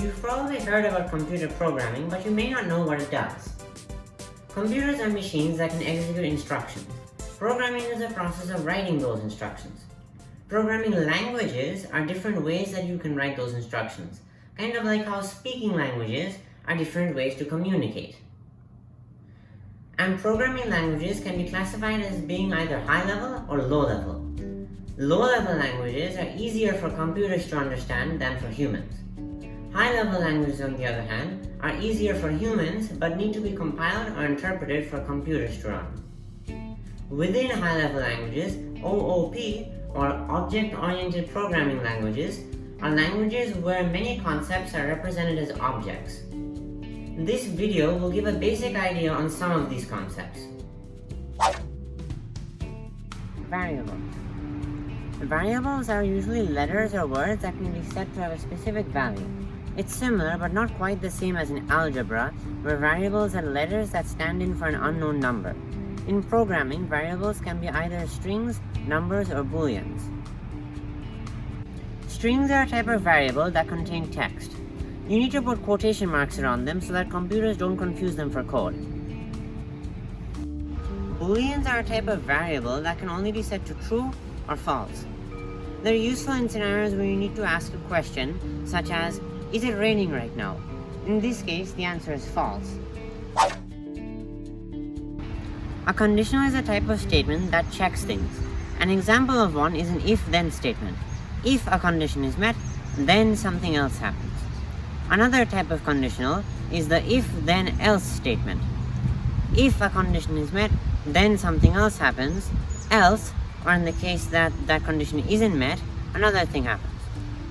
You've probably heard about computer programming, but you may not know what it does. Computers are machines that can execute instructions. Programming is the process of writing those instructions. Programming languages are different ways that you can write those instructions, kind of like how speaking languages are different ways to communicate. And programming languages can be classified as being either high level or low level. Low level languages are easier for computers to understand than for humans. High level languages, on the other hand, are easier for humans but need to be compiled or interpreted for computers to run. Within high level languages, OOP, or object-oriented programming languages, are languages where many concepts are represented as objects. This video will give a basic idea on some of these concepts. Variables. Variables are usually letters or words that can be set to have a specific value. It's similar but not quite the same as in algebra, where variables are letters that stand in for an unknown number. In programming, variables can be either strings, numbers, or booleans. Strings are a type of variable that contain text. You need to put quotation marks around them so that computers don't confuse them for code. Booleans are a type of variable that can only be set to true or false. They're useful in scenarios where you need to ask a question, such as, is it raining right now? In this case, the answer is false. A conditional is a type of statement that checks things. An example of one is an if-then statement. If a condition is met, then something else happens. Another type of conditional is the if-then-else statement. If a condition is met, then something else happens, else, or in the case that that condition isn't met, another thing happens.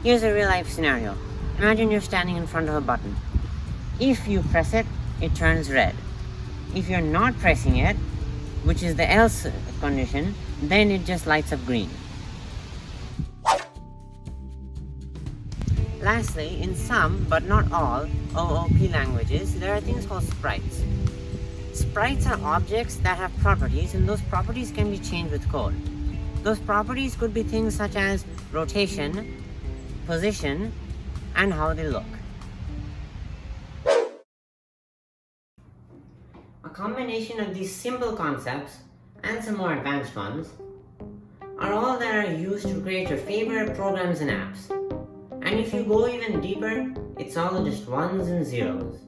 Here's a real-life scenario. Imagine you're standing in front of a button. If you press it, it turns red. If you're not pressing it, which is the else condition, then it just lights up green. Lastly, in some, but not all, OOP languages, there are things called sprites. Sprites are objects that have properties, and those properties can be changed with code. Those properties could be things such as rotation, position, and how they look. A combination of these simple concepts and some more advanced ones are all that are used to create your favorite programs and apps. And if you go even deeper, it's all just ones and zeros.